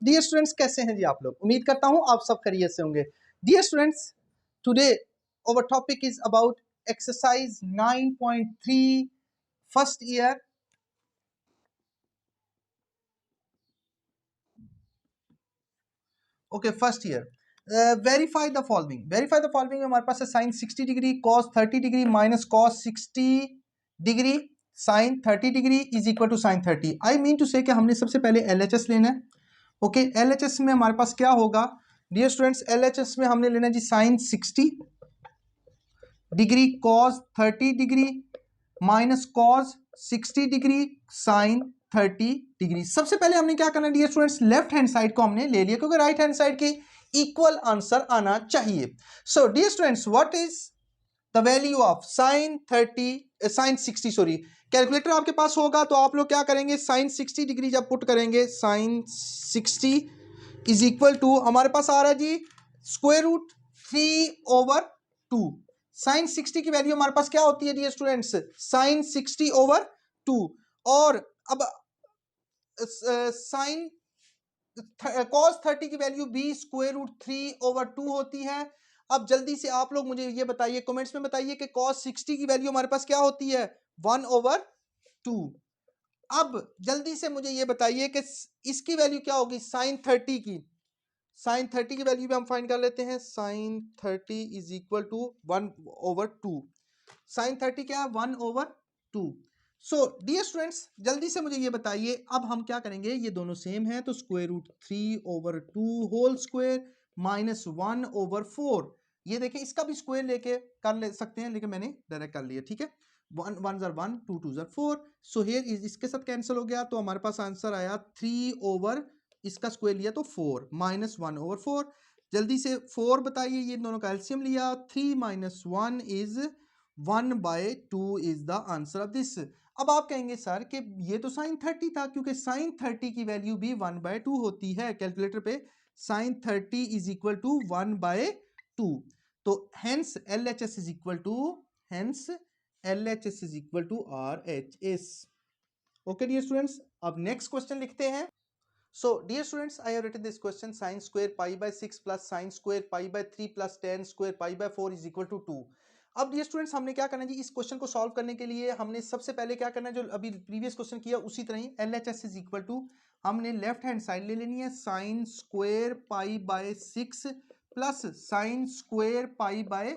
Dear students, कैसे हैं जी आप लोग? उम्मीद करता हूं आप सब खैरियत से होंगे। Dear students, today our topic is about exercise 9.3 first year. Okay, first year. Verify the following. Verify the following में हमारे पास है sine 60 degree, cos 30 degree minus cos 60 degree, sine 30 degree is equal to sine 30। I mean to say कि हमने सबसे पहले LHS लेना है। ओके, एलएचएस में हमारे पास क्या होगा डियर स्टूडेंट्स? एलएचएस में हमने लेना जी sine 60 degree cos 30 degree minus cos 60 degree sine 30 degree. सबसे पहले हमने क्या करना है dear students? Left hand side को हमने ले लिया क्योंकि राइट हैंड साइड के इक्वल आंसर आना चाहिए। So dear students, what is the value of sine 60 sorry. Calculator आपके पास होगा तो आप लोग क्या करेंगे? साइन 60 डिग्री जब पुट करेंगे, साइन 60 इज इक्वल टू हमारे पास आ रहा है जी स्क्वायर रूट 3/2। साइन 60 की वैल्यू हमारे पास क्या होती है डियर स्टूडेंट्स? साइन 60/2। और अब साइन कॉस 30 की वैल्यू भी स्क्वायर रूट 3/2 होती है। अब जल्दी से आप लोग मुझे ये बताइए, कमेंट्स में बताइए कि कॉस 60 की वैल्यू हमारे पास क्या होती है? 1/2। अब जल्दी से मुझे ये बताइए कि इसकी वैल्यू क्या होगी साइन 30 की? साइन 30 की वैल्यू भी हम फाइंड कर लेते हैं। Sine 30 is equal to 1/2। Sine 30 क्या है? 1/2। सो डियर स्टूडेंट्स, जल्दी से मुझे ये बताइए, अब हम क्या करेंगे? ये दोनों सेम है तो square root 3/2 whole square minus 1/4। ये देखिए, इसका भी स्क्वायर लेके कर ले सकते हैं, लेकिन मैंने डायरेक्ट कर लिया। ठीक है, 1 1 जार 1, 2 2 जार 4। सो हियर इसके साथ कैंसिल हो गया तो हमारे पास आंसर आया 3 इसका स्क्वायर लिया तो 4 माइनस 1/4। जल्दी से 4 बताइए, ये दोनों का एलसीएम लिया, 3 minus 1 is 1/2 is the answer of this. अब आप कहेंगे सर कि ये तो साइन 30 था, क्योंकि साइन 30 की वैल्यू भी 1/2 होती है। कैलकुलेटर पे साइन 30 इज इक्वल टू 1/2। तो hence LHS is equal to LHS is equal to RHS। Okay dear students, अब नेक्स्ट क्वेश्चन लिखते हैं। So, dear students, I have written this question: sin square pi by 6 plus sin square pi by 3 plus tan square pi by 4 is equal to 2। अब dear students, हमने क्या करना है जी? इस question को सॉल्व करने के लिए हमने सबसे पहले क्या करना है, जो अभी प्रीवियस क्वेश्चन किया उसी तरह ही LHS इज इक्वल टू, हमने लेफ्ट हैंड साइड ले लेनी है sine square pi by 6 plus sine square pi by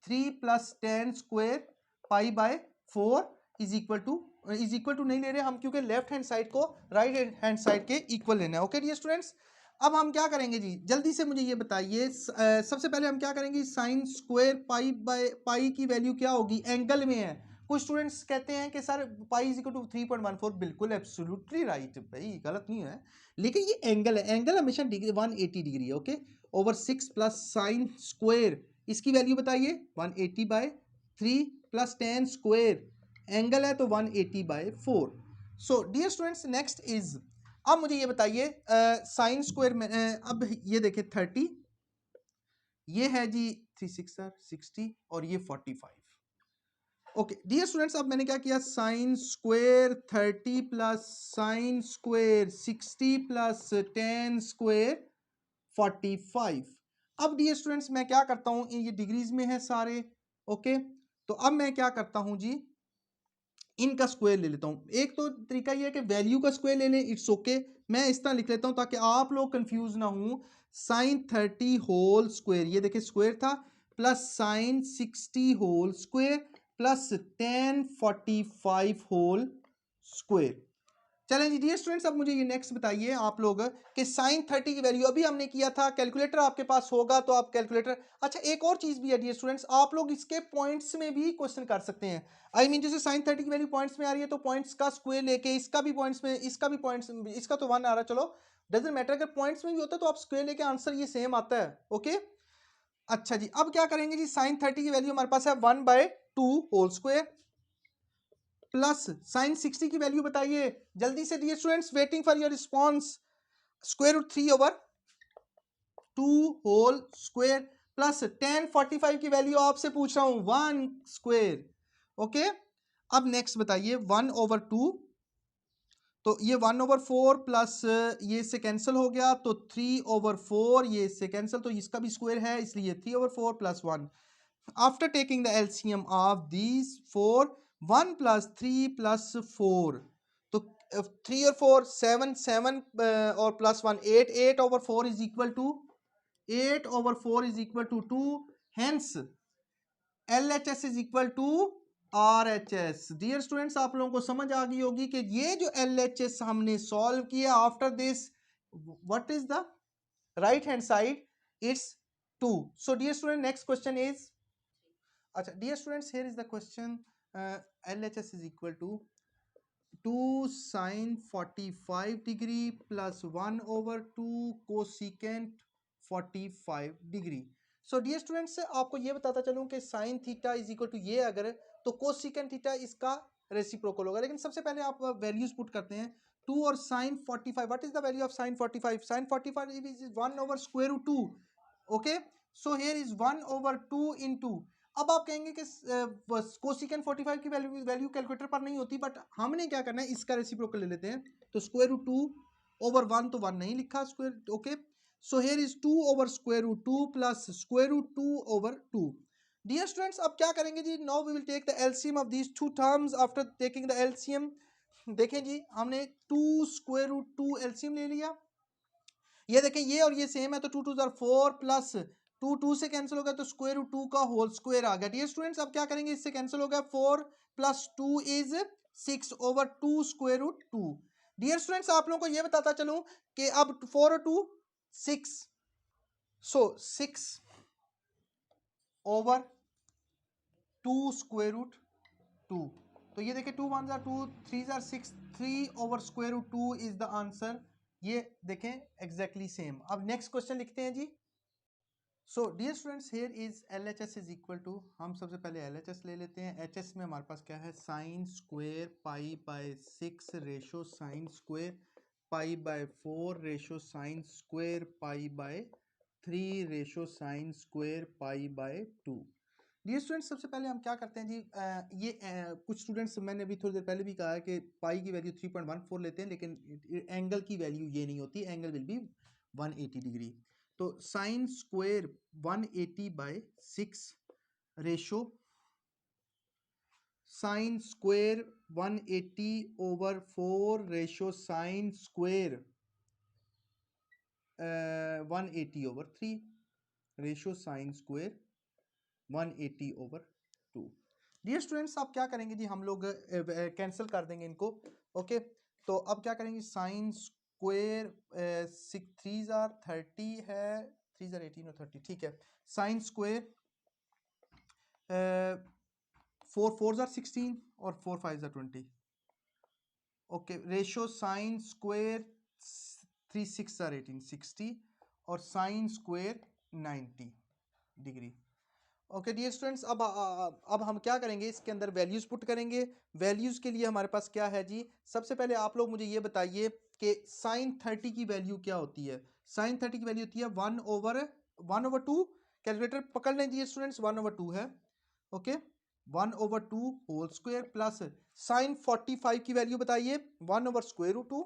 3 plus tan square pi by 4 is equal to नहीं ले रहे हम, क्योंकि लेफ्ट हैंड साइड को राइट हैंड साइड के इक्वल लेना है। ओके डियर स्टूडेंट्स, अब हम क्या करेंगे जी? जल्दी से मुझे ये बताइए, सबसे पहले हम क्या करेंगे? Sine square pi by pi की वैल्यू क्या होगी? एंगल में है। कुछ स्टूडेंट्स कहते हैं कि sir pi is equal to 3.14। बिल्कुल एब्सोल्युटली राइट भाई, गलत नहीं है, लेकिन ये एंगल है। एंगल हमेशा डिग्री 180 डिग्री है। Okay, over 6 plus sine square, इसकी वैल्यू बताइए 180/3 प्लस टेन स्क्वायर, एंगल है तो 180/4। So dear students, next is, अब मुझे ये बताइए साइन स्क्वायर में अब ये देखिए 30, ये है जी 3 6 60 और ये 45। ओके डियर स्टूडेंट्स, अब मैंने क्या किया? Sine square 30 plus sine square 60 plus tan square 45। अब डियर स्टूडेंट्स, मैं क्या करता हूं, ये डिग्रीज में है सारे। ओके, तो अब मैं क्या करता हूं जी? इनका स्क्वायर ले लेता हूं। एक तो तरीका ये है कि वैल्यू का स्क्वायर ले लें, इट्स ओके। मैं इस तरह लिख लेता हूं ताकि आप लोग कंफ्यूज ना हो। साइन 30 होल स्क्वायर, ये देखिए स्क्वायर था, plus sine 60 whole square plus tan 45 whole square. चलें जी डियर स्टूडेंट्स, अब मुझे ये नेक्स्ट बताइए आप लोग कि साइन 30 की वैल्यू अभी हमने किया था। कैलकुलेटर आपके पास होगा तो आप कैलकुलेटर, अच्छा एक और चीज भी है डियर स्टूडेंट्स, आप लोग इसके पॉइंट्स में भी क्वेश्चन कर सकते हैं। आई मीन जैसे साइन 30 की वैल्यू पॉइंट्स में आ रही है तो पॉइंट्स का स्क्वायर लेके इसका भी पॉइंट्स में, इसका भी पॉइंट्स, इसका तो 1 आ रहा है, चलो डजंट मैटर। अगर पॉइंट्स में भी होता है तो आप स्क्वायर लेके आंसर ये सेम आता है। ओके, अच्छा जी, अब क्या करेंगे जी? साइन 30 की वैल्यू हमारे पास है 1/2 होल स्क्वायर प्लस साइन 60 की वैल्यू बताइए जल्दी से dear students, waiting for your response. Square root 3/2 whole square plus tan 45 की वैल्यू आपसे पूछ रहा हूं 1 स्क्वायर। ओके, अब नेक्स्ट बताइए 1/2 तो ये 1/4 प्लस ये इससे कैंसिल हो गया, तो 3/4 ये इससे कैंसिल, तो इसका भी स्क्वायर है इसलिए 3/4 plus 1. After taking the LCM of these 4, 1 plus 3 plus 4, तो 3 और 4 7, 7 और plus 1 8, 8/4 is equal to 8/4 is equal to 2. Hence LHS is equal to RHS. Dear students, आप लोगों को समझ आ गई होगी कि ये जो LHS हमने सॉल्व किया, after this what is the right hand side, it's 2. So dear student, next question is, अच्छा dear students, here is the question. LHS is equal to 2 sin 45 degree plus 1/2 cosecant 45 degree. So dear students, आपको ये बताता चलूं कि sine theta is equal to ये अगर, तो cosecant theta इसका रेसिप्रोकल होगा. लेकिन सबसे पहले आप वैल्यूज पुट करते हैं. 2 और sine 45, what is the value of sine 45? Sine 45 is 1/√2. Okay, so here is 1/2 into. अब आप कहेंगे कि कोसिकेंट 45 की वैल्यू कैलकुलेटर पर नहीं होती, बट हमने क्या करना है, इसका रेसिप्रोकल ले लेते हैं. तो √2/1, तो 1 नहीं लिखा square. Okay, so here is 2/√2 plus √2/2. Dear students, अब क्या करेंगे जी, now we will take the LCM of these two terms. After taking the LCM, देखें जी, हमने 2√2 एलसीएम ले लिया. ये देखें, ये और ये सेम है, तो 2 2 4 प्लस 2 2 से कैंसिल हो गया, तो √2 का होल स्क्वायर आ गया. डियर स्टूडेंट्स, अब क्या करेंगे, इससे कैंसिल हो गया. 4 प्लस 2 इज 6/2 √2. डियर स्टूडेंट्स, आप लोगों को ये बताता चलूं कि अब 4 और 2 6, सो 6/2 √2. तो ये देखिए, 2 1 2, 3 6, 3/2 इज द आंसर. ये देखें एग्जैक्टली सेम. अब नेक्स्ट क्वेश्चन लिखते हैं जी. So dear students, here is LHS is equal to, हम सबसे पहले LHS ले लेते हैं. HS में हमारे पास क्या है, sine square π/6 ratio sine square π/4 ratio sine square π/3 ratio sine square π/2. Dear students, सबसे पहले हम क्या करते हैं जी, कुछ स्टूडेंट्स, मैंने अभी थोड़ी देर पहले भी कहा है कि पाई की वैल्यू 3.14 लेते हैं, लेकिन एंगल की वैल्यू ये नहीं होती, एंगल विल बी 180 डिग्री. तो sine square 180/6 ratio sine square 180/4 ratio sine square 180/3 ratio sine square 180/2. Dear students, आप क्या करेंगे जी, हम लोग कैंसिल कर देंगे इनको. ओके, तो अब क्या करेंगे, साइन स्क्वायर 3 30 है, 3 18 और 30, ठीक है. साइन स्क्वायर 4 4 16 और 4 5 20. ओके, रेशो साइन स्क्वायर 3 6 18 60 और sine square 90 degree. Okay dear students, अब हम क्या करेंगे, इसके अंदर वैल्यूज पुट करेंगे. वैल्यूज के लिए हमारे पास क्या है जी, सबसे पहले आप लोग मुझे ये बताइए कि साइन 30 की वैल्यू क्या होती है. साइन 30 की वैल्यू होती है 1/2. कैलकुलेटर पकड़ लें डियर स्टूडेंट्स, 1/2 है. Okay, 1/2 whole square plus sine 45 की वैल्यू बताइए, 1/√2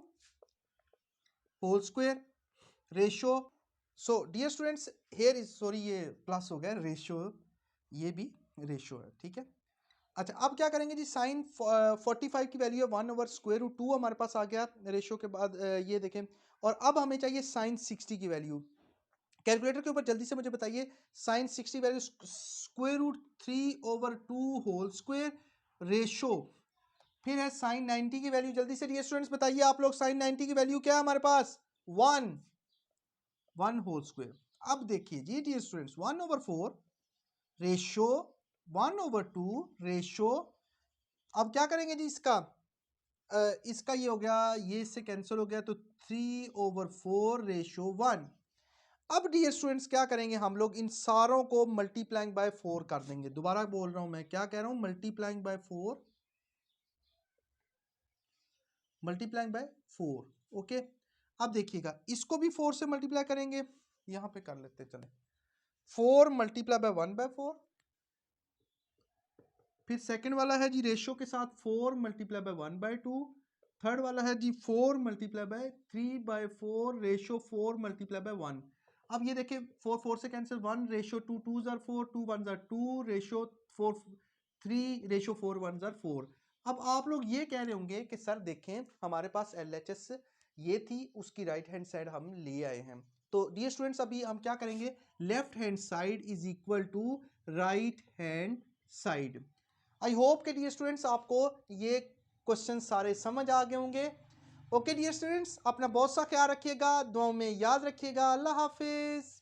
whole square ratio. So dear students, here is, sorry ये प्लस हो गया, रेशो, ये भी रेशो है, ठीक है. अच्छा, अब क्या करेंगे जी, साइन 45 की वैल्यू है 1/√2 हमारे पास आ गया रेशो के बाद. ये देखें, और अब हमें चाहिए साइन 60 की वैल्यू. कैलकुलेटर के ऊपर जल्दी से मुझे बताइए, sine 60 value √3/2 whole square ratio, फिर है साइन 90 की वैल्यू. जल्दी से डियर स्टूडेंट्स बताइए आप लोग, साइन 90 की वैल्यू क्या है हमारे पास, 1 होल स्क्वायर. अब देखिए जी डियर स्टूडेंट्स, 1/4 रेशो 1/2 रेशो. अब क्या करेंगे जी, इसका ये हो गया, ये इससे कैंसिल हो गया, तो 3/4 रेशो 1. अब डियर स्टूडेंट्स क्या करेंगे, हम लोग इन सारों को मल्टीप्लाइंग बाय 4 कर देंगे. दोबारा बोल रहा हूं मैं, क्या कह रहा हूं, multiplying by 4, multiplying by 4. Okay, अब देखिएगा, इसको भी 4 से मल्टीप्लाई करेंगे, यहां पे कर लेते चले. 4 मल्टीप्लाई बाय 1/4, फिर सेकंड वाला है जी रेशो के साथ 4 मल्टीप्लाई बाय 1/2, थर्ड वाला है जी 4 multiply by 3/4 ratio 4 multiply by 1। अब ये देखिए 4 4 से cancel, 1 ratio 2 2 jar 4 2 1 jar 2 ratio 4 3 ratio 4 1 jar 4। अब आप लोग ये कह रहे होंगे कि सर देखें हमारे पास LHS ये थी, उसकी राइट हैंड साइड हम ले आए हैं। तो डियर स्टूडेंट्स अभी हम क्या करेंगे, left hand side is equal to right hand side. I hope के डियर स्टूडेंट्स आपको ये क्वेश्चन सारे समझ आ गए होंगे। ओके डियर स्टूडेंट्स, अपना बहुत सा ख्याल रखिएगा, दुआओं में याद रखिएगा। अल्लाह हाफिज।